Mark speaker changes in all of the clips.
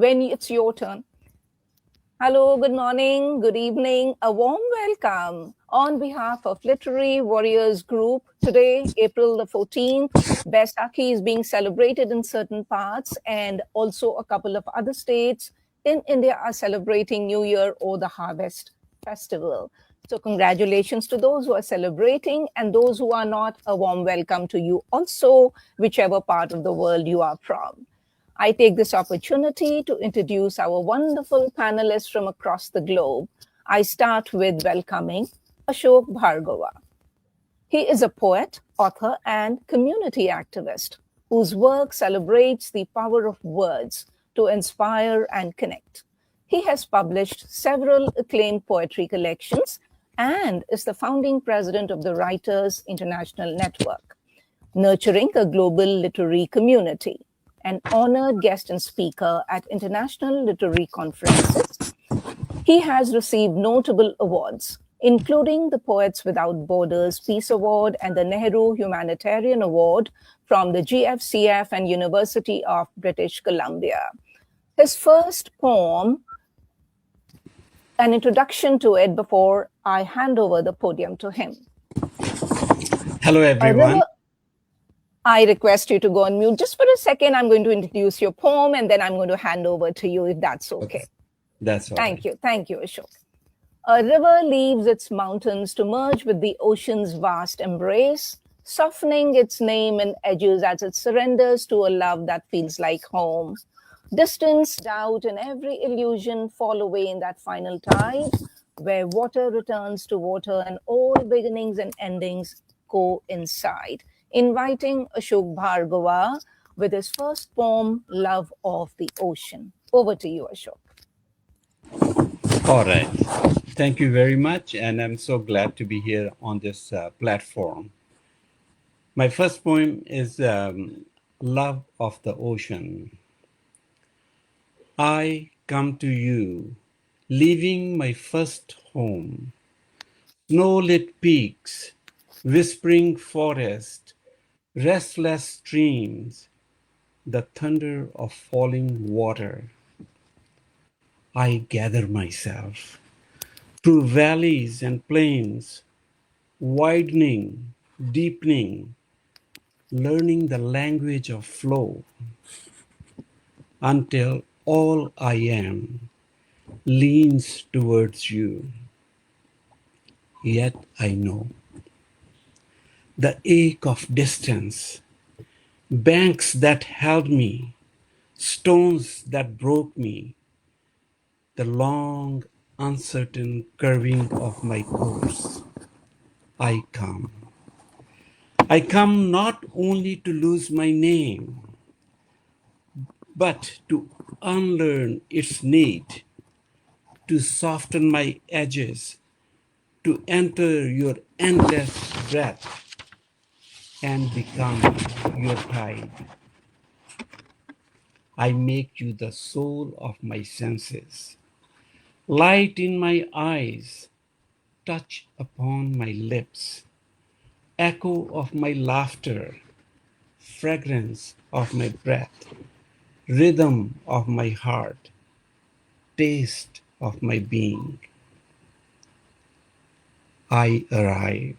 Speaker 1: when it's your turn. Hello, good morning, good evening, a warm welcome on behalf of Literary Warriors Group. Today, April the 14th, Baisakhi is being celebrated in certain parts, and also a couple of other states in India are celebrating New Year or the Harvest Festival. So congratulations to those who are celebrating, and those who are not, a warm welcome to you also, whichever part of the world you are from. I take this opportunity to introduce our wonderful panelists from across the globe. I start with welcoming Ashok Bhargava. He is a poet, author, and community activist whose work celebrates the power of words to inspire and connect. He has published several acclaimed poetry collections and is the founding president of the Writers International Network, nurturing a global literary community. An honored guest and speaker at international literary conferences. He has received notable awards, including the Poets Without Borders Peace Award and the Nehru Humanitarian Award from the GFCF and University of British Columbia. His first poem, an introduction to it before I hand over the podium to him.
Speaker 2: Hello, everyone.
Speaker 1: I request you to go on mute. Just for a second, I'm going to introduce your poem and then I'm going to hand over to you if that's okay.
Speaker 2: That's all
Speaker 1: Thank you. Thank you, Ashok. A river leaves its mountains to merge with the ocean's vast embrace, softening its name and edges as it surrenders to a love that feels like home. Distance, doubt, and every illusion fall away in that final tide, where water returns to water and all beginnings and endings coincide. Inviting Ashok Bhargava with his first poem, Love of the Ocean. Over to you, Ashok.
Speaker 2: All right. Thank you very much. And I'm so glad to be here on this platform. My first poem is Love of the Ocean. I come to you, leaving my first home. Snow-lit peaks, whispering forest, restless streams, the thunder of falling water. I gather myself through valleys and plains, widening, deepening, learning the language of flow, until all I am leans towards you. Yet I know the ache of distance, banks that held me, stones that broke me, the long, uncertain curving of my course. I come. I come not only to lose my name, but to unlearn its need, to soften my edges, to enter your endless breath, and become your tide. I make you the soul of my senses, light in my eyes, touch upon my lips, echo of my laughter, fragrance of my breath, rhythm of my heart, taste of my being. I arrive,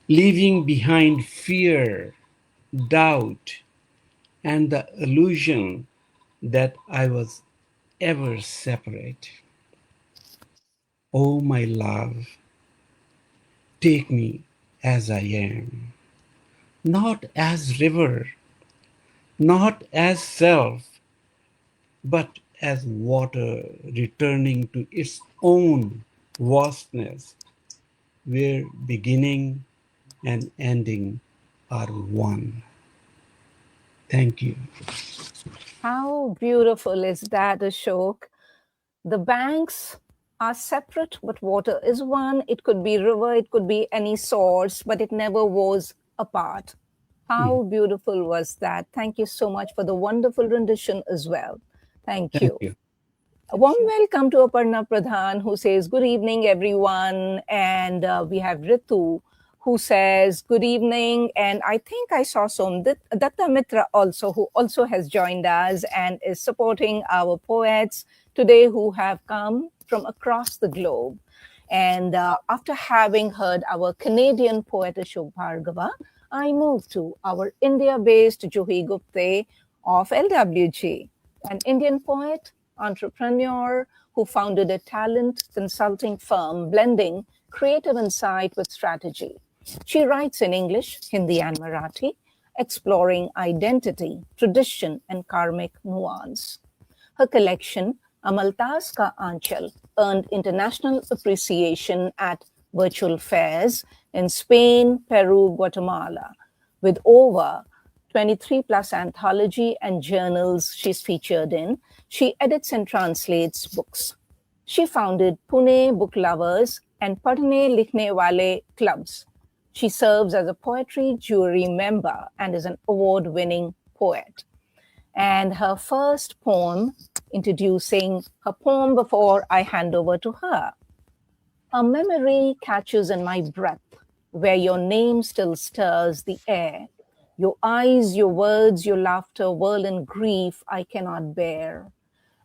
Speaker 2: leaving behind fear, doubt, and the illusion that I was ever separate. Oh, my love, take me as I am, not as river, not as self, but as water returning to its own vastness, where beginning and ending are one. Thank you.
Speaker 1: How beautiful is that, Ashok? The banks are separate, but water is one. It could be river, it could be any source, but it never was apart. How beautiful was that? Thank you so much for the wonderful rendition as well. Thank you. A warm welcome to Aparna Pradhan, who says, good evening, everyone. And we have Ritu, who says, "Good evening." And I think I saw some Datta Mitra also, who also has joined us and is supporting our poets today who have come from across the globe. And after having heard our Canadian poet Ashok Bhargava, I moved to our India based Juhi Gupte of LWG, an Indian poet, entrepreneur who founded a talent consulting firm blending creative insight with strategy. She writes in English, Hindi, and Marathi, exploring identity, tradition, and karmic nuance. Her collection, Amaltas Ka Anchal, earned international appreciation at virtual fairs in Spain, Peru, Guatemala, with over 23 plus anthology and journals she's featured in. She edits and translates books. She founded Pune Book Lovers and Padhne Likhne Wale clubs. She serves as a poetry jury member and is an award winning poet. And her first poem, introducing her poem before I hand over to her. A memory catches in my breath, where your name still stirs the air. Your eyes, your words, your laughter whirl in grief I cannot bear.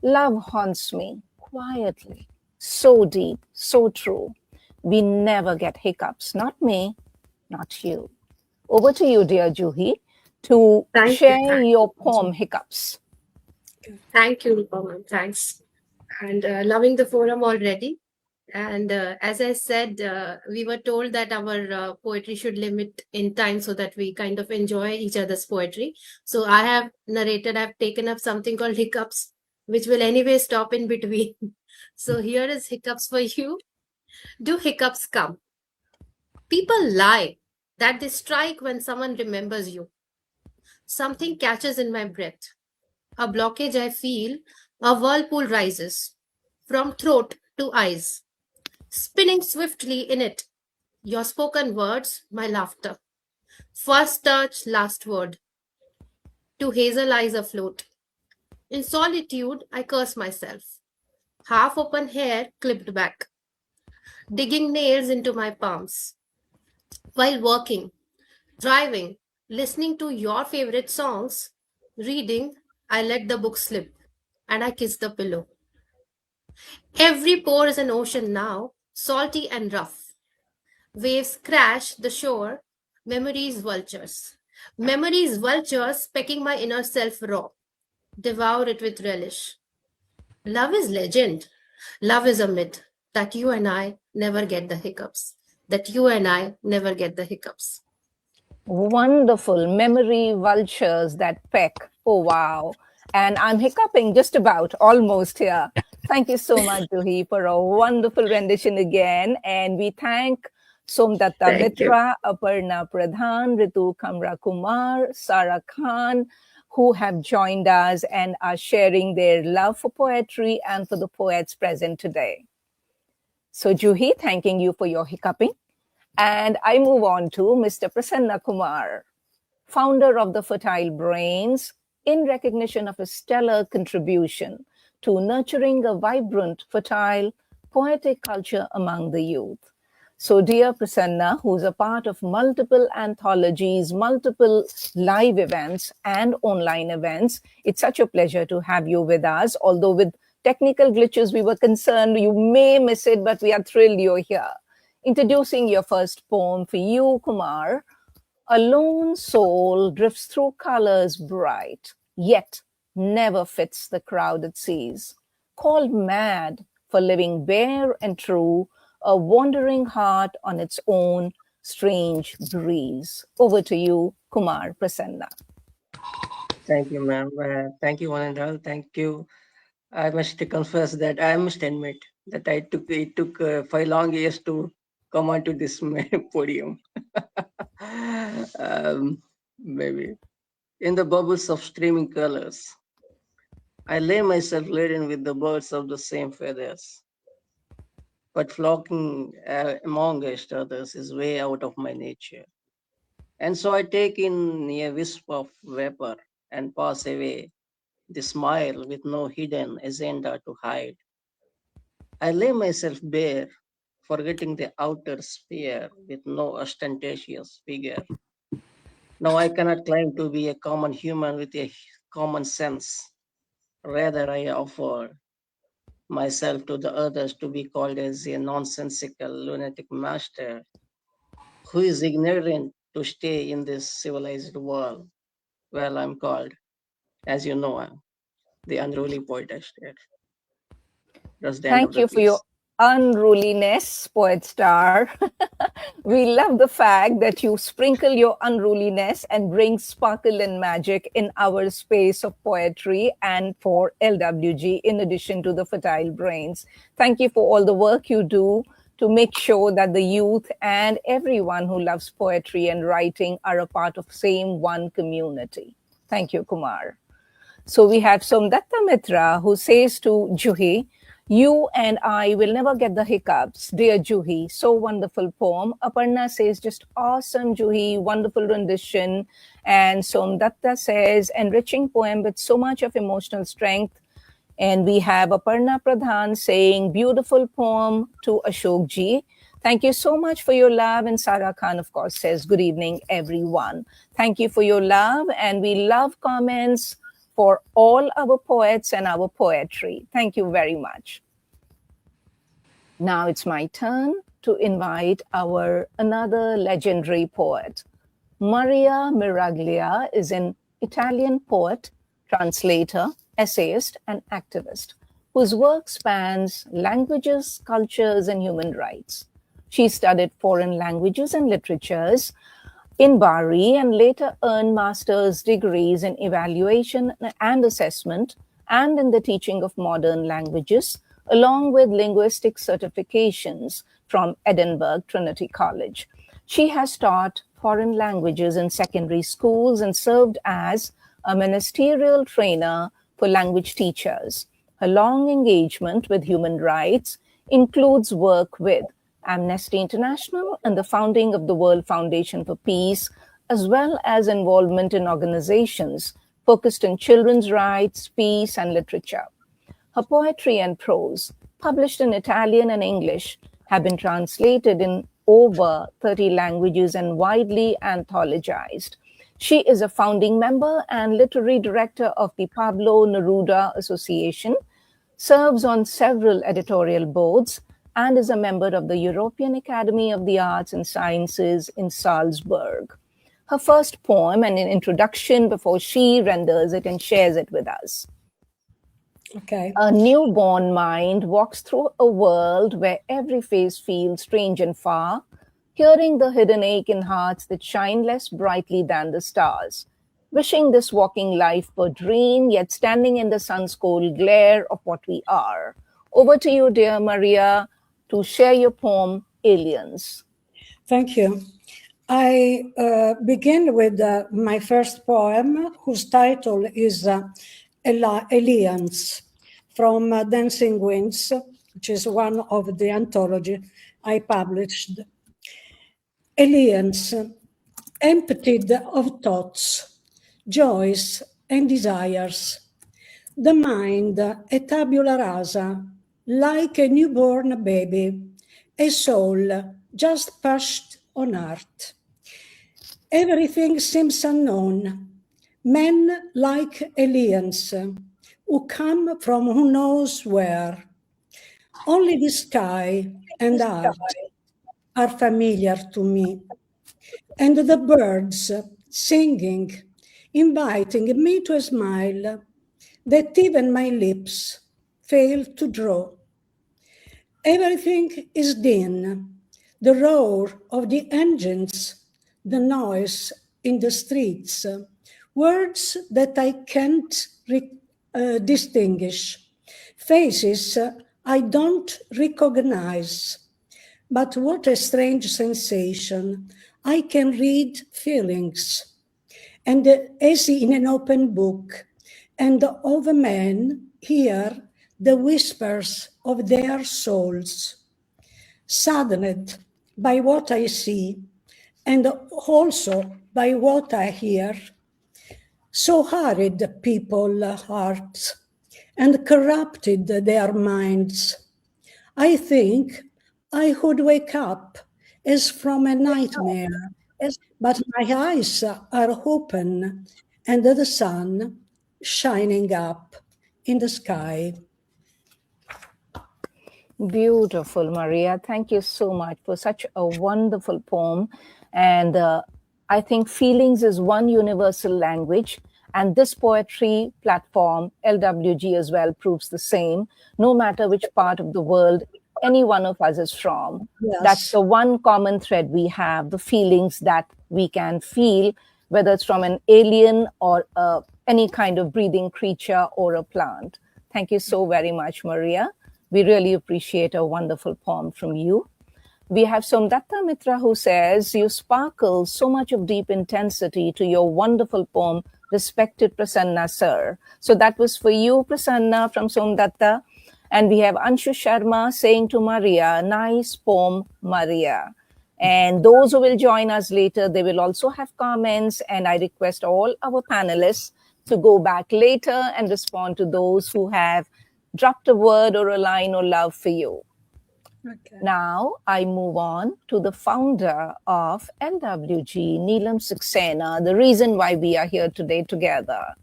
Speaker 1: Love haunts me quietly, so deep, so true. We never get hiccups, not me, not you. Over to you, dear Juhi, to
Speaker 3: Thank you.
Speaker 1: share your poem Hiccups.
Speaker 3: Thank you, Rupa, ma'am. Thanks. And loving the forum already. And as I said, we were told that our poetry should limit in time so that we kind of enjoy each other's poetry. So I have narrated, I've taken up something called hiccups, which will anyway stop in between. So here is hiccups for you. Do hiccups come? People lie that they strike when someone remembers you. Something catches in my breath. A blockage I feel, a whirlpool rises from throat to eyes, spinning swiftly in it. Your spoken words, my laughter. First touch, last word. To hazel eyes afloat. In solitude, I curse myself. Half open hair clipped back, digging nails into my palms. While working, driving, listening to your favorite songs, reading, I let the book slip and I kiss the pillow. Every pore is an ocean now, salty and rough. Waves crash the shore, memories vultures. Memories vultures pecking my inner self raw. Devour it with relish. Love is legend. Love is a myth that you and I never get the hiccups. That you and I never get the hiccups.
Speaker 1: Wonderful memory vultures that peck. Oh, wow. And I'm hiccuping just about almost here. Thank you so much, Juhi, for a wonderful rendition again. And we thank Somdatta
Speaker 3: Thank you.
Speaker 1: Mitra, Aparna Pradhan, Ritu Kamra Kumar, Sara Khan, who have joined us and are sharing their love for poetry and for the poets present today. So, Juhi, thanking you for your hiccuping. And I move on to Mr. Prasanna Kumar, founder of the Fertile Brains, in recognition of his stellar contribution to nurturing a vibrant, fertile, poetic culture among the youth. So, dear Prasanna, who's a part of multiple anthologies, multiple live events, and online events, it's such a pleasure to have you with us. Although, with technical glitches, we were concerned you may miss it, but we are thrilled you're here. Introducing your first poem for you, Kumar. A lone soul drifts through colors bright, yet never fits the crowd it sees. Called mad for living bare and true, a wandering heart on its own strange breeze. Over to you, Kumar Prasanna.
Speaker 4: Thank you, ma'am. Thank you, one and all. Thank you. I must confess that I must admit that it took 5 long years to come onto this podium. Maybe in the bubbles of streaming colors, I lay myself laden with the birds of the same feathers, but flocking amongst others is way out of my nature. And so I take in a wisp of vapor and pass away the smile with no hidden agenda to hide. I lay myself bare forgetting the outer sphere with no ostentatious figure. Now I cannot claim to be a common human with a common sense. Rather, I offer myself to the others to be called as a nonsensical lunatic master who is ignorant to stay in this civilized world. Well, I'm called, as you know, the unruly poet estate. That's the end of
Speaker 1: Thank
Speaker 4: the
Speaker 1: you for your
Speaker 4: piece.
Speaker 1: unruliness, Poet Star. We love the fact that you sprinkle your unruliness and bring sparkle and magic in our space of poetry and for LWG, in addition to the fertile brains. Thank you for all the work you do to make sure that the youth and everyone who loves poetry and writing are a part of same one community. Thank you, Kumar. So we have Somdatta Mitra who says to Juhi, "You and I will never get the hiccups, dear Juhi." So wonderful poem. Aparna says, "Just awesome, Juhi, wonderful rendition." And Somdatta says, "Enriching poem with so much of emotional strength." And we have Aparna Pradhan saying, "Beautiful poem to Ashok ji. Thank you so much for your love." And Sarah Khan, of course, says, "Good evening, everyone." Thank you for your love. And we love comments for all our poets and our poetry. Thank you very much. Now it's my turn to invite our another legendary poet. Maria Miraglia is an Italian poet, translator, essayist, and activist whose work spans languages, cultures, and human rights. She studied foreign languages and literatures in Bari and later earned master's degrees in evaluation and assessment and in the teaching of modern languages, along with linguistic certifications from Edinburgh Trinity College. She has taught foreign languages in secondary schools and served as a ministerial trainer for language teachers. Her long engagement with human rights includes work with Amnesty International and the founding of the World Foundation for Peace, as well as involvement in organizations focused on children's rights, peace, and literature. Her poetry and prose, published in Italian and English, have been translated in over 30 languages and widely anthologized. She is a founding member and literary director of the Pablo Neruda Association, serves on several editorial boards, and is a member of the European Academy of the Arts and Sciences in Salzburg. Her first poem and an introduction before she renders it and shares it with us.
Speaker 5: Okay.
Speaker 1: A newborn mind walks through a world where every face feels strange and far, hearing the hidden ache in hearts that shine less brightly than the stars. Wishing this walking life were dream, yet standing in the sun's cold glare of what we are. Over to you, dear Maria, to share your poem, Aliens.
Speaker 5: Thank you. I begin with my first poem, whose title is Aliens, from Dancing Winds, which is one of the anthology I published. Aliens, emptied of thoughts, joys, and desires. The mind, a tabula rasa, like a newborn baby, a soul just pushed on earth. Everything seems unknown. Men like aliens who come from who knows where. Only the sky and art are familiar to me. And the birds singing, inviting me to a smile that even my lips fail to draw. Everything is dim, the roar of the engines, the noise in the streets, words that I can't distinguish, faces I don't recognize. But what a strange sensation. I can read feelings, and as in an open book, and of men hear the whispers of their souls, saddened by what I see, and also by what I hear. So hurried people hearts, and corrupted their minds. I think I would wake up as from a nightmare, but my eyes are open and the sun shining up in the sky.
Speaker 1: Beautiful, Maria. Thank you so much for such a wonderful poem. And I think feelings is one universal language. And this poetry platform, LWG, as well, proves the same, no matter which part of the world any one of us is from. That's
Speaker 5: Yes.
Speaker 1: the one common thread we have, the feelings that we can feel, whether it's from an alien or any kind of breathing creature or a plant. Thank you so very much, Maria. We really appreciate a wonderful poem from you. We have Somdatta Mitra who says, you sparkle so much of deep intensity to your wonderful poem, Respected Prasanna Sir. So that was for you, Prasanna, from Somdatta. And we have Anshu Sharma saying to Maria, nice poem, Maria. And those who will join us later, they will also have comments. And I request all our panelists to go back later and respond to those who have dropped a word or a line or love for you. Okay. Now I move on to the founder of LWG, Neelam Saxena, the reason why we are here today together.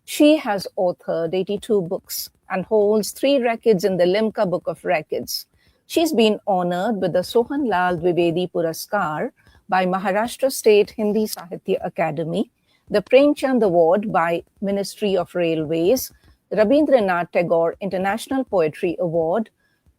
Speaker 1: She has authored 82 books and holds 3 records in the Limca Book of Records. She's been honored with the Sohan Lal Dwivedi Puraskar by Maharashtra State Hindi Sahitya Academy, the Premchand Award by Ministry of Railways, Rabindranath Tagore International Poetry Award,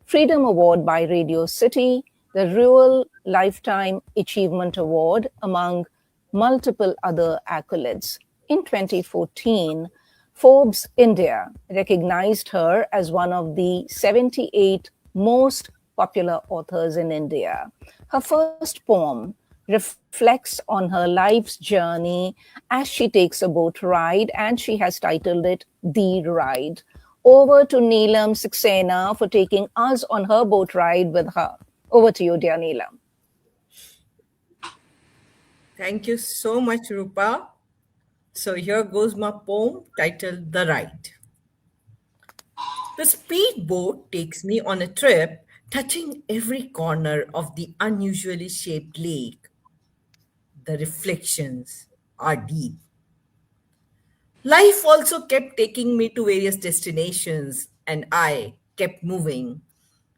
Speaker 1: Freedom Award by Radio City, the Rural Lifetime Achievement Award, among multiple other accolades. In 2014, Forbes India recognized her as one of the 78 most popular authors in India. Her first poem reflects on her life's journey as she takes a boat ride, and she has titled it The Ride. Over to Neelam Saxena for taking us on her boat ride with her. Over to you, dear Neelam.
Speaker 6: Thank you so much, Rupa. So here goes my poem titled The Ride. The speedboat takes me on a trip, touching every corner of the unusually shaped lake. The reflections are deep. Life also kept taking me to various destinations, and I kept moving,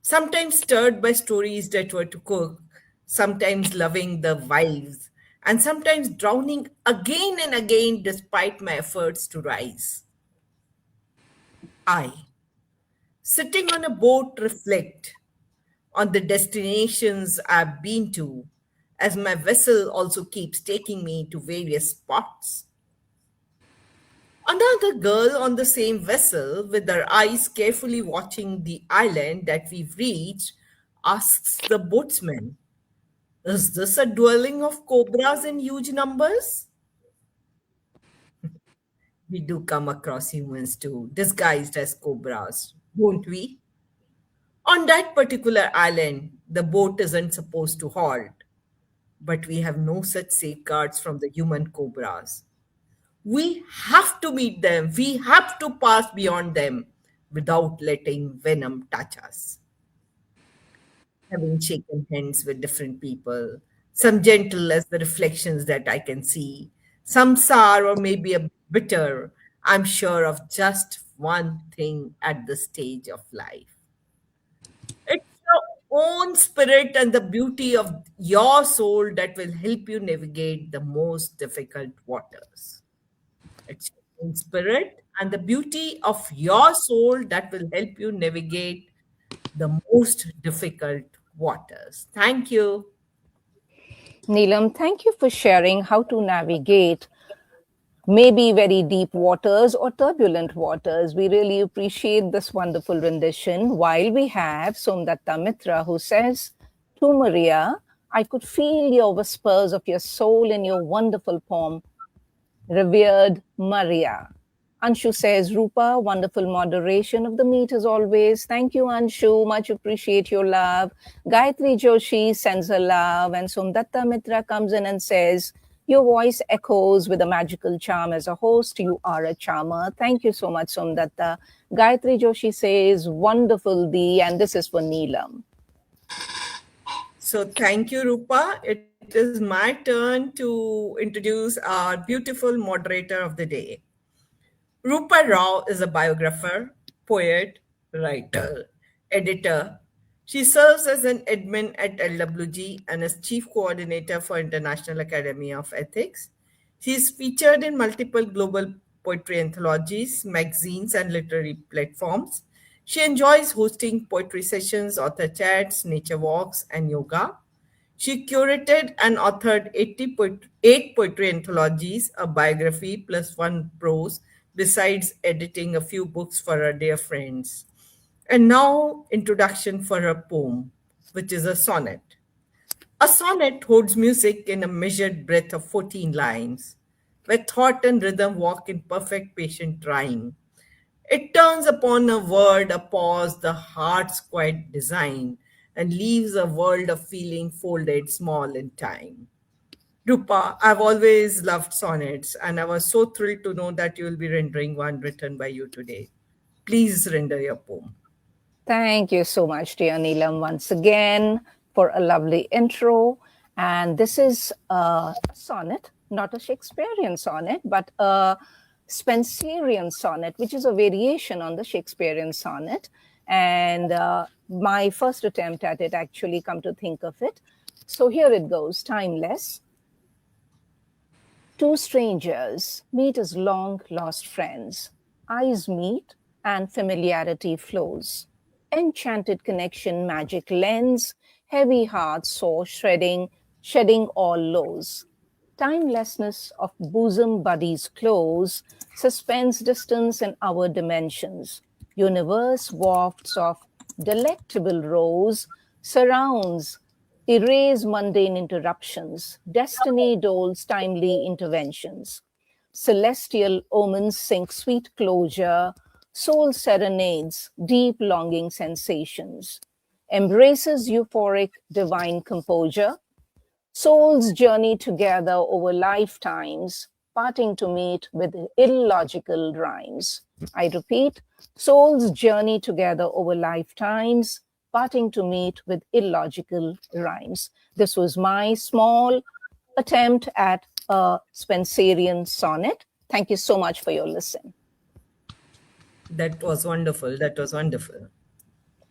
Speaker 6: sometimes stirred by stories that were to cook, sometimes loving the vibes, and sometimes drowning again and again despite my efforts to rise. I, sitting on a boat, reflect on the destinations I've been to, as my vessel also keeps taking me to various spots. Another girl on the same vessel, with her eyes carefully watching the island that we've reached, asks the boatsman, is this a dwelling of cobras in huge numbers? We do come across humans too, disguised as cobras, won't we? On that particular island, the boat isn't supposed to halt, but we have no such safeguards from the human cobras. We have to meet them, we have to pass beyond them without letting venom touch us. Having shaken hands with different people, some gentle as the reflections that I can see, some sour or maybe a bitter, I'm sure of just one thing at this stage of life. It's your own spirit and the beauty of your soul that will help you navigate the most difficult waters. It's your own spirit and the beauty of your soul that will help you navigate the most difficult waters. Thank you.
Speaker 1: Neelam, thank you for sharing how to navigate maybe very deep waters or turbulent waters. We really appreciate this wonderful rendition. While we have Somdatta Mitra who says, to Maria, I could feel your whispers of your soul in your wonderful poem, Revered Maria. Anshu says, Rupa, wonderful moderation of the meet as always. Thank you, Anshu. Much appreciate your love. Gayatri Joshi sends her love. And Somdatta Mitra comes in and says, your voice echoes with a magical charm as a host. You are a charmer. Thank you so much, Somdatta. Gayatri Joshi says, wonderful Dee. And this is for Neelam.
Speaker 6: So thank you, Rupa. It is my turn to introduce our beautiful moderator of the day. Rupa Rao is a biographer, poet, writer, editor. She serves as an admin at LWG and as chief coordinator for International Academy of Ethics. She is featured in multiple global poetry anthologies, magazines, and literary platforms. She enjoys hosting poetry sessions, author chats, nature walks, and yoga. She curated and authored 8 poetry anthologies, a biography plus one prose, besides editing a few books for her dear friends. And now, introduction for her poem, which is a sonnet. A sonnet holds music in a measured breath of 14 lines, where thought and rhythm walk in perfect patient rhyme. It turns upon a word, a pause, the heart's quiet design, and leaves a world of feeling folded small in time. Rupa, I've always loved sonnets, and I was so thrilled to know that you will be rendering one written by you today. Please render your poem.
Speaker 1: Thank you so much, dear Neelam, once again for a lovely intro. And this is a sonnet, not a Shakespearean sonnet, but a Spenserian sonnet, which is a variation on the Shakespearean sonnet. And my first attempt at it, actually, come to think of it. So here it goes, timeless. Two strangers meet as long lost friends. Eyes meet and familiarity flows. Enchanted connection, magic lens, heavy hearts soar, shedding all lows. Timelessness of bosom buddies close, suspends distance and our dimensions. Universe wafts of delectable rose, surrounds, erase mundane interruptions. Destiny doles timely interventions. Celestial omens sink sweet closure, soul serenades deep longing sensations, embraces euphoric divine composure, souls journey together over lifetimes, parting to meet with illogical rhymes. I repeat, souls journey together over lifetimes, parting to meet with illogical rhymes. This was my small attempt at a Spenserian sonnet. Thank you so much for your listen.
Speaker 6: That was wonderful. That was wonderful.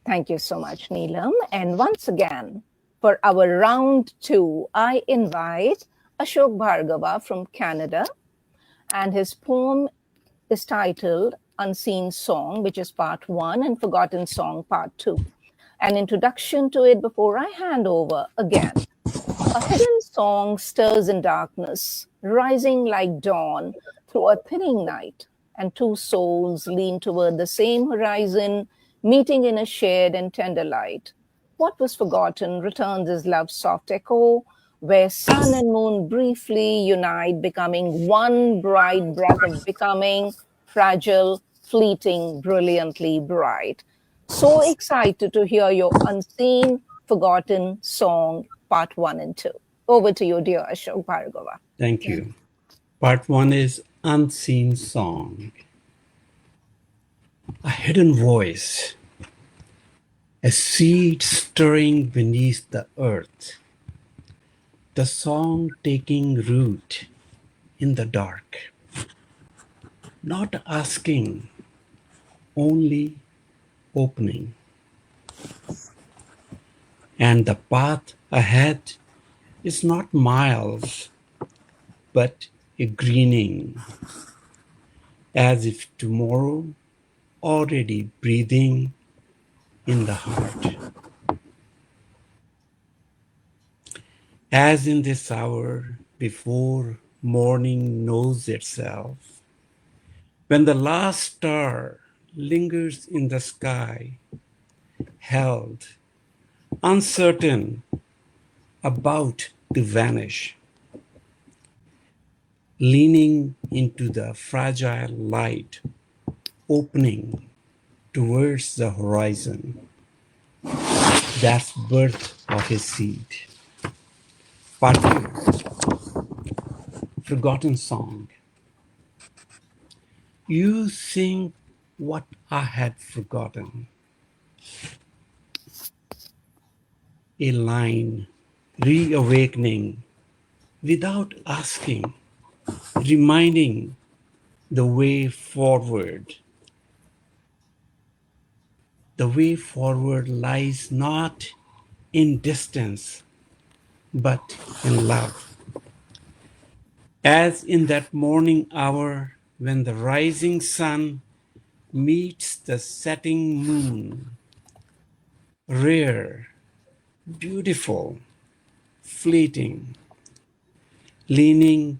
Speaker 1: Thank you so much, Neelam. And once again, for our round two, I invite Ashok Bhargava from Canada, and his poem is titled Unseen Song, which is part one, and Forgotten Song, part two. An introduction to it before I hand over again. A hidden song stirs in darkness, rising like dawn through a thinning night, and two souls lean toward the same horizon, meeting in a shared and tender light. What was forgotten returns as love's soft echo, where sun and moon briefly unite, becoming one bright breath of becoming, fragile, fleeting, brilliantly bright. So excited to hear your unseen, forgotten song, part one and two. Over to you, dear Ashok Bhargava.
Speaker 2: Thank you. Part one is Unseen Song. A hidden voice, a seed stirring beneath the earth, the song taking root in the dark, not asking, only opening. And the path ahead is not miles, but a greening, as if tomorrow already breathing in the heart. As in this hour before morning knows itself, when the last star lingers in the sky, held, uncertain, about to vanish, leaning into the fragile light, opening towards the horizon. That's birth of his seed. Part two, Forgotten Song. You sing what I had forgotten. a line, reawakening without asking, reminding the way forward. The way forward lies not in distance, but in love. As in that morning hour when the rising sun meets the setting moon, rare, beautiful, fleeting, leaning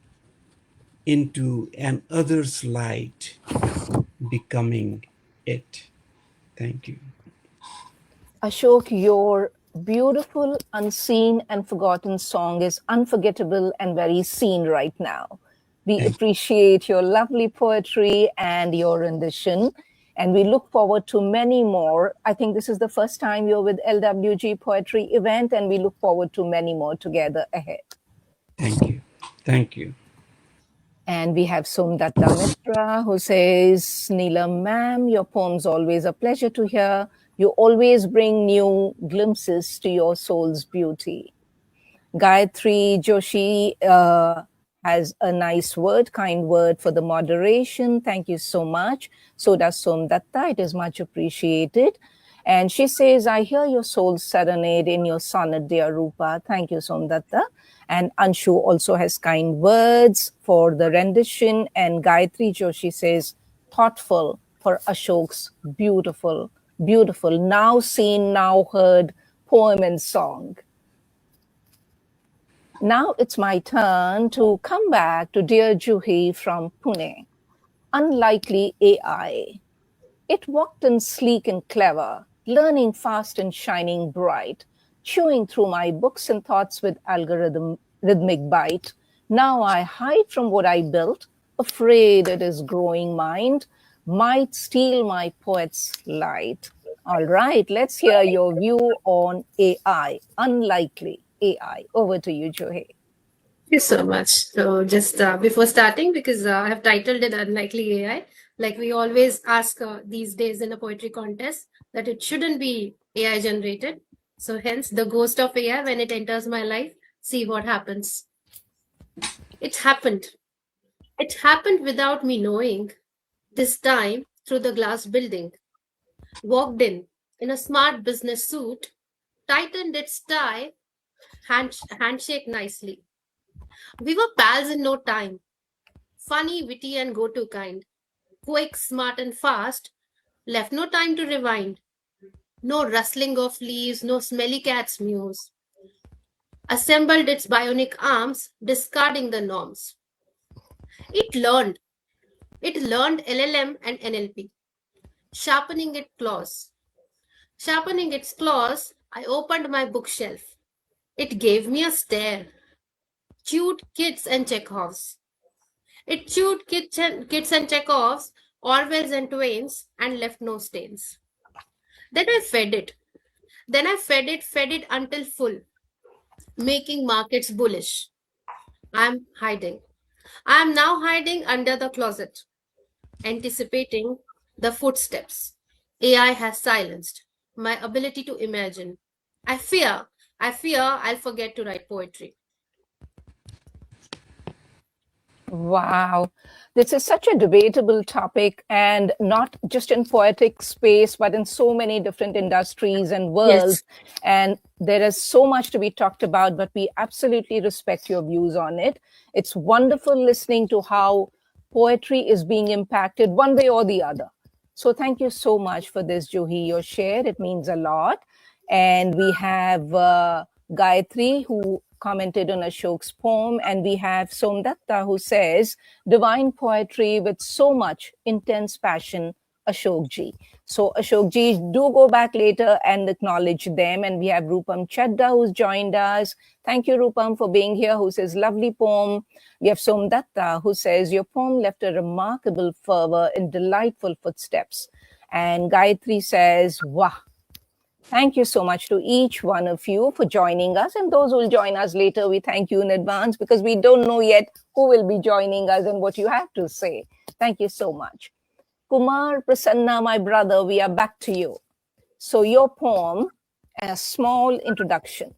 Speaker 2: into an other's light, becoming it. Thank you.
Speaker 1: Ashok, your beautiful, unseen, and forgotten song is unforgettable and very seen right now. We
Speaker 2: Thank
Speaker 1: appreciate your lovely poetry and your rendition, and we look forward to many more. I think this is the first time you're with LWG Poetry event, and we look forward to many more together ahead.
Speaker 2: Thank you. Thank you.
Speaker 1: And we have Somdatta Mitra who says, Neelam ma'am, your poem's always a pleasure to hear. You always bring new glimpses to your soul's beauty. Gayatri Joshi has a nice word, kind word for the moderation. Thank you so much. So does Somdatta. It is much appreciated. And she says, I hear your soul serenade in your sonnet, dear Rupa. Thank you, Somdatta. And Anshu also has kind words for the rendition. And Gayatri Joshi says, thoughtful for Ashok's beautiful, beautiful, now seen, now heard poem and song. Now it's my turn to come back to dear Juhi from Pune. Unlikely AI. It walked in sleek and clever, learning fast and shining bright, chewing through my books and thoughts with rhythmic bite. Now I hide from what I built, afraid it is growing mind, might steal my poet's light. All right, let's hear your view on AI, unlikely AI. Over to you, Juhi.
Speaker 3: Thank you so much. So just before starting, because I have titled it Unlikely AI, like we always ask these days in a poetry contest, that it shouldn't be AI generated. So hence the ghost of AI, when it enters my life, see what happens. It happened. It happened without me knowing. This time through the glass building. Walked in a smart business suit, tightened its tie, handshake nicely. We were pals in no time. Funny, witty, and go-to kind. Quick, smart, and fast. Left no time to rewind. No rustling of leaves, no smelly cat's mews. Assembled its bionic arms, discarding the norms. It learned. It learned LLM and NLP, sharpening its claws. Sharpening its claws, I opened my bookshelf. It gave me a stare. Chewed kids and Chekhovs. It chewed kids and Chekhovs, Orwells and Twains, and left no stains. Then I fed it. Fed it until full, making markets bullish. I'm hiding. I'm now hiding under the closet, anticipating the footsteps AI has silenced my ability to imagine. I fear I'll forget to write poetry.
Speaker 1: Wow. This is such a debatable topic, and not just in poetic space, but in so many different industries and worlds.
Speaker 3: Yes.
Speaker 1: And there is so much to be talked about, but we absolutely respect your views on it. It's wonderful listening to how poetry is being impacted one way or the other. So thank you so much for this, Juhi, your share. It means a lot. And we have Gayatri, who commented on Ashok's poem, and we have Somdatta, who says, divine poetry with so much intense passion, Ashokji. So Ashokji, do go back later and acknowledge them. And we have Rupam Chadda, who's joined us. Thank you, Rupam, for being here, who says, lovely poem. We have Somdatta, who says, your poem left a remarkable fervor in delightful footsteps. And Gayatri says, wow. Thank you so much to each one of you for joining us. And those who will join us later, we thank you in advance, because we don't know yet who will be joining us and what you have to say. Thank you so much. Kumar, Prasanna, my brother, we are back to you. So your poem, A small introduction.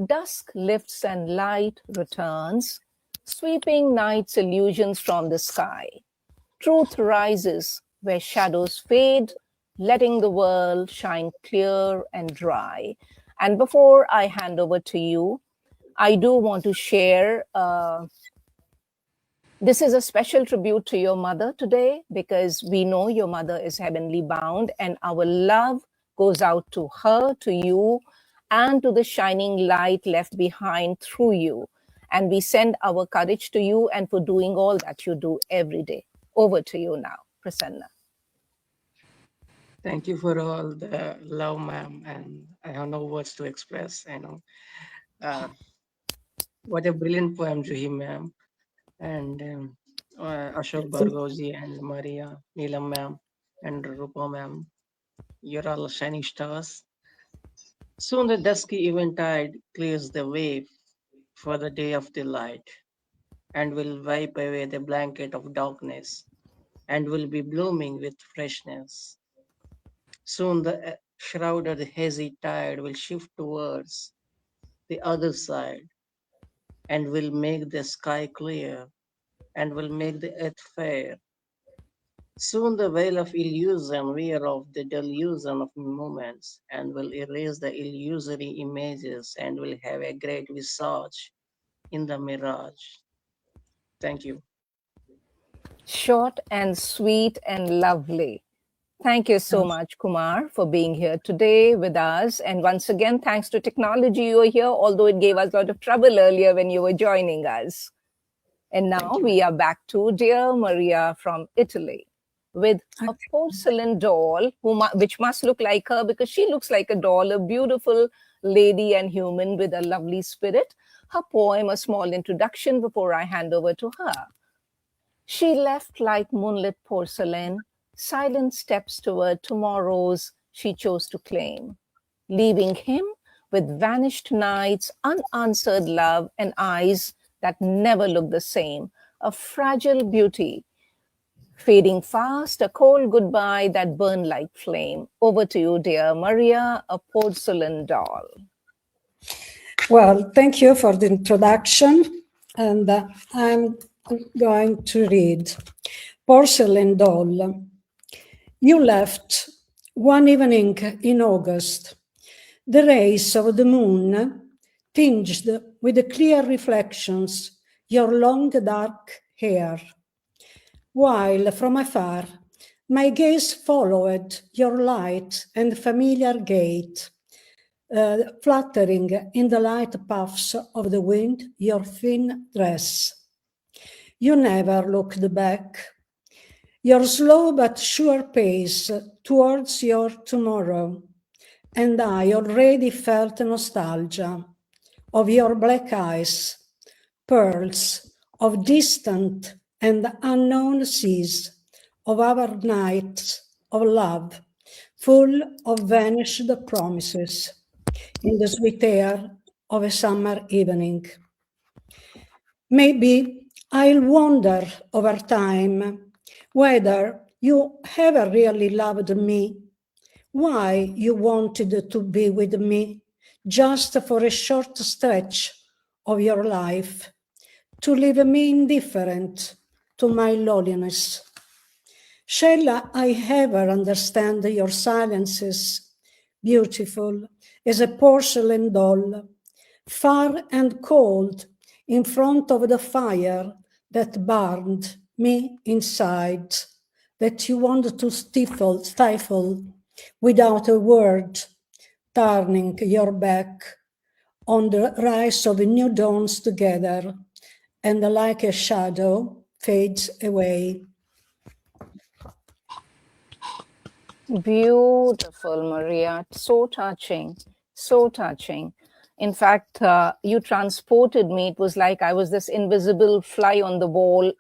Speaker 1: Dusk lifts and light returns, sweeping night's illusions from the sky. Truth rises where shadows fade, letting the world shine clear and dry. And before I hand over to you, I do want to share this is a special tribute to your mother today, because we know your mother is heavenly bound, and our love goes out to her, to you, and to the shining light left behind through you. And we send our courage to you and for doing all that you do every day. Over to you now, Prasanna.
Speaker 4: Thank you for all the love, ma'am. And I have no words to express. Uh, what a brilliant poem, Juhi, ma'am. And Ashok Bhargava and Maria, Neelam, ma'am, and Rupa, ma'am. You're all shining stars. Soon the dusky eventide clears the way for the day of delight, and will wipe away the blanket of darkness, and will be blooming with freshness. Soon the shrouded hazy tide will shift towards the other side, and will make the sky clear, and will make the earth fair. Soon the veil of illusion wear off the delusion of moments, and will erase the illusory images, and will have a great visage in the mirage. Thank you.
Speaker 1: Short and sweet and lovely. Thank you so much, Kumar, for being here today with us. And once again, thanks to technology, you are here, although it gave us a lot of trouble earlier when you were joining us. And now we are back to dear Maria from Italy with a porcelain doll, which must look like her because she looks like a doll, a beautiful lady and human with a lovely spirit. Her poem, a small introduction before I hand over to her. She left like moonlit porcelain, silent steps toward tomorrows she chose to claim, leaving him with vanished nights, unanswered love, and eyes that never look the same. A fragile beauty, fading fast, a cold goodbye that burned like flame. Over to you, dear Maria, a porcelain doll.
Speaker 5: Well, thank you for the introduction. And I'm going to read Porcelain Doll. You left one evening in August. The rays of the moon tinged with the clear reflections your long dark hair, while from afar my gaze followed your light and familiar gait, fluttering in the light puffs of the wind your thin dress. You never looked back. Your slow but sure pace towards your tomorrow, and I already felt nostalgia of your black eyes, pearls of distant and unknown seas, of our nights of love, full of vanished promises, in the sweet air of a summer evening. Maybe I'll wonder over time whether you ever really loved me, why you wanted to be with me just for a short stretch of your life, to leave me indifferent to my loneliness. Shall I ever understand your silences, beautiful as a porcelain doll, far and cold in front of the fire that burned me inside, that you wanted to stifle without a word, turning your back on the rise of new dawns together, and like a shadow fades away.
Speaker 1: Beautiful, Maria. So touching. So touching. In fact, you transported me. It was like I was this invisible fly on the wall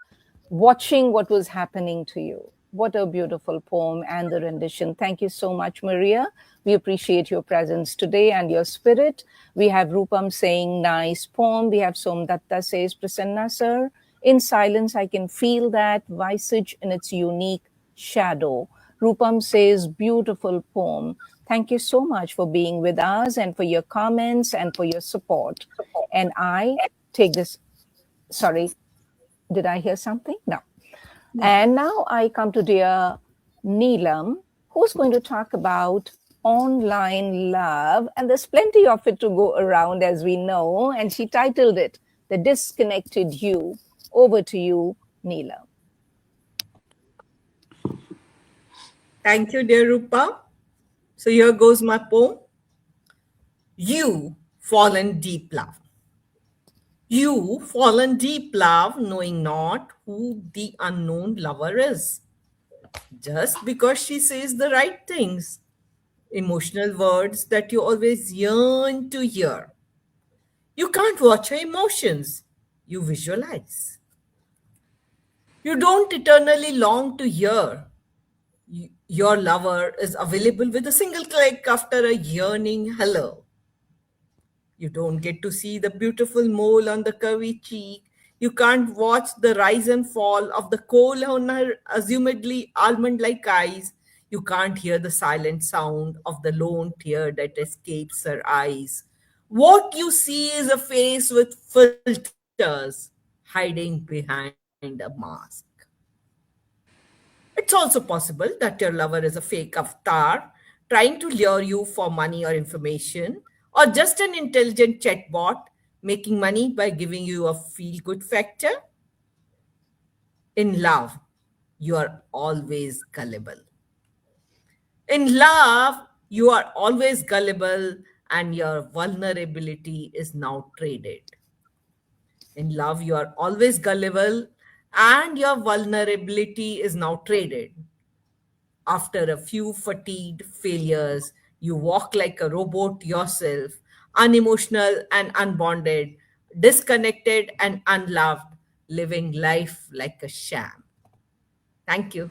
Speaker 1: watching what was happening to you. What a beautiful poem and the rendition. Thank you so much, Maria. We appreciate your presence today and your spirit. We have Rupam saying, nice poem. We have Somdatta says, Prasanna, sir. In silence, I can feel that visage in its unique shadow. Rupam says, beautiful poem. Thank you so much for being with us and for your comments and for your support. And I take this, sorry, did I hear something? No. And now I come to dear Neelam, who's going to talk about online love. And there's plenty of it to go around, as we know. And she titled it, The Disconnected You. Over to you, Neelam.
Speaker 6: Thank you, dear Rupa. So here goes my poem. You fall in deep love. You fall in deep love, knowing not who the unknown lover is. Just because she says the right things, emotional words that you always yearn to hear. You can't watch her emotions, you visualize. You don't eternally long to hear. Your lover is available with a single click after a yearning hello. You don't get to see the beautiful mole on the curvy cheek. You can't watch the rise and fall of the coal on her assumedly almond like eyes. You can't hear the silent sound of the lone tear that escapes her eyes. What you see is a face with filters hiding behind a mask. It's also possible that your lover is a fake avatar trying to lure you for money or information, or just an intelligent chatbot making money by giving you a feel good factor. In love, you are always gullible. In love, you are always gullible and your vulnerability is now traded. In love, you are always gullible and your vulnerability is now traded. After a few fatigued failures, you walk like a robot yourself, unemotional and unbonded, disconnected and unloved, living life like a sham. Thank you.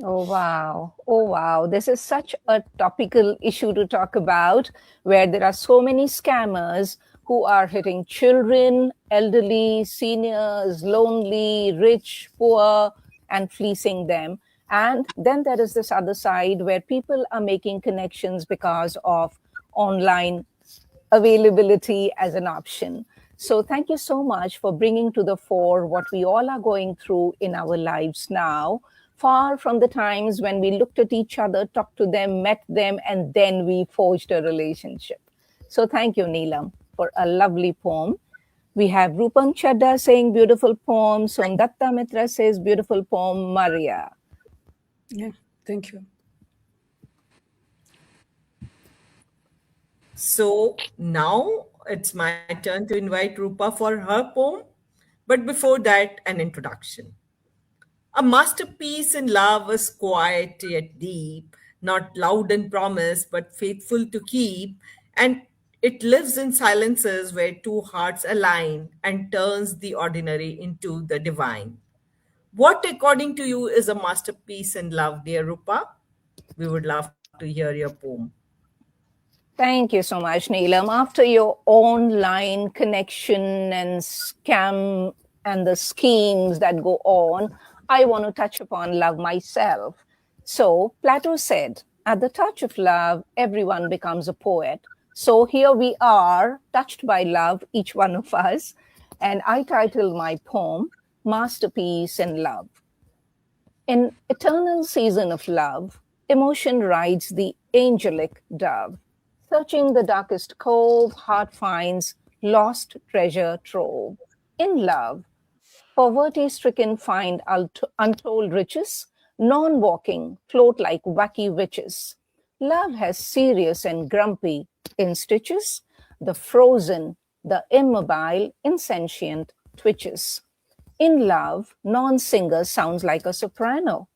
Speaker 1: Oh, wow. Oh, wow. This is such a topical issue to talk about, where there are so many scammers who are hitting children, elderly, seniors, lonely, rich, poor, and fleecing them. And then there is this other side where people are making connections because of online availability as an option. So, thank you so much for bringing to the fore what we all are going through in our lives now, far from the times when we looked at each other, talked to them, met them, and then we forged a relationship. So, thank you, Neelam, for a lovely poem. We have Rupam Chadda saying beautiful poem. Sondatta Mitra says beautiful poem, Maria.
Speaker 5: Yeah, thank you.
Speaker 6: So now it's my turn to invite Rupa for her poem. But before that, an introduction. A masterpiece in love is quiet yet deep, not loud in promise, but faithful to keep. And it lives in silences where two hearts align and turns the ordinary into the divine. What, according to you, is a masterpiece in love, dear Rupa? We would love to hear your poem.
Speaker 1: Thank you so much, Neelam. After your online connection and scam and the schemes that go on, I want to touch upon love myself. So, Plato said, at the touch of love, everyone becomes a poet. So, here we are, touched by love, each one of us. And I titled my poem, Masterpiece in Love. In eternal season of love, emotion rides the angelic dove. Searching the darkest cove, heart finds lost treasure trove. In love, poverty-stricken find untold riches, non-walking float like wacky witches. Love has serious and grumpy in stitches, the frozen, the immobile, insentient twitches. In love, non-singer sounds like a soprano.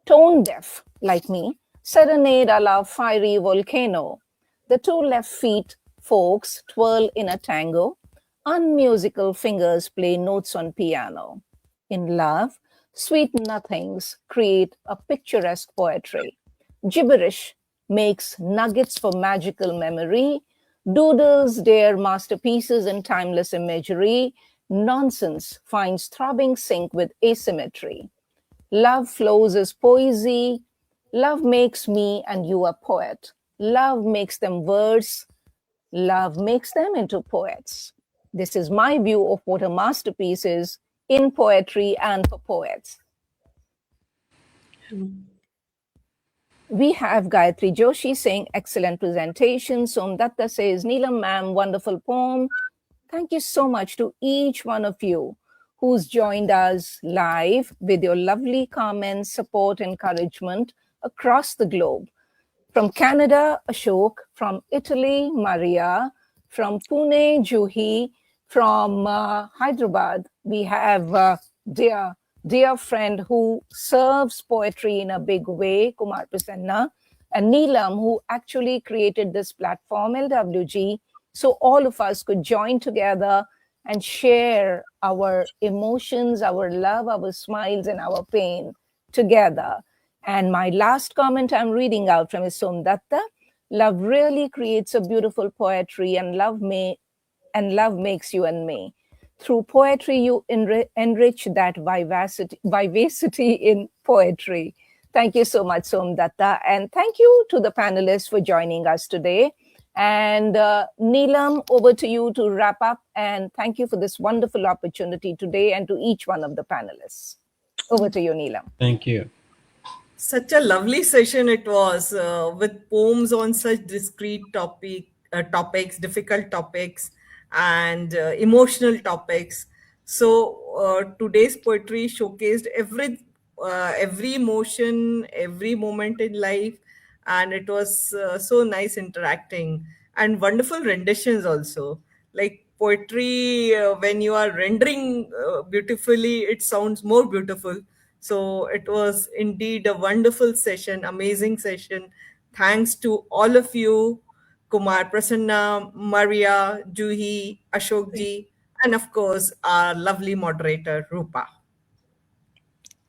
Speaker 1: Tone deaf, like me, serenade a la fiery volcano. The two left feet folks twirl in a tango. Unmusical fingers play notes on piano. In love, sweet nothings create a picturesque poetry. Gibberish makes nuggets for magical memory. Doodles dare masterpieces in timeless imagery. Nonsense finds throbbing sync with asymmetry. Love flows as poesy, Love makes me and you a poet. Love makes them words. Love makes them into poets. This is my view of what a masterpiece is in poetry and for poets. We have Gayatri Joshi saying, excellent presentation. Somdatta says, Neelam ma'am, wonderful poem. Thank you so much to each one of you who's joined us live with your lovely comments, support, encouragement across the globe. From Canada, Ashok. From Italy, Maria. From Pune, Juhi. From Hyderabad, we have dear friend who serves poetry in a big way, Kumar Prasanna, and Neelam, who actually created this platform, LWG, so all of us could join together and share our emotions, our love, our smiles, and our pain together. And my last comment I'm reading out from is Somdatta. Love really creates a beautiful poetry, and love makes you and me. Through poetry, you enrich that vivacity in poetry. Thank you so much, Somdatta. And thank you to the panelists for joining us today. And Neelam, over to you to wrap up. And thank you for this wonderful opportunity today, and to each one of the panelists. Over to you, Neelam.
Speaker 2: Thank you.
Speaker 6: Such a lovely session it was, with poems on such discrete topics, difficult topics, and emotional topics. So today's poetry showcased every emotion, every moment in life, and it was so nice interacting, and wonderful renditions also. Like poetry, when you are rendering beautifully, it sounds more beautiful. So it was indeed a wonderful session, amazing session. Thanks to all of you, Kumar, Prasanna, Maria, Juhi, Ashokji, and of course, our lovely moderator, Rupa.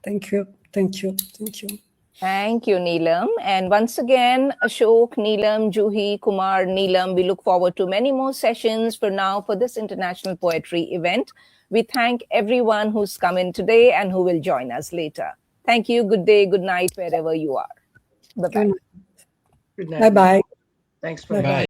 Speaker 5: Thank you. Thank you. Thank you.
Speaker 1: Thank you, Neelam. And once again, Ashok, Neelam, Juhi, Kumar, Neelam, we look forward to many more sessions for now for this International Poetry event. We thank everyone who's come in today and who will join us later. Thank you. Good day, good night, wherever you are. Bye-bye.
Speaker 4: Good night.
Speaker 5: Bye-bye.
Speaker 4: Thanks for
Speaker 2: Bye.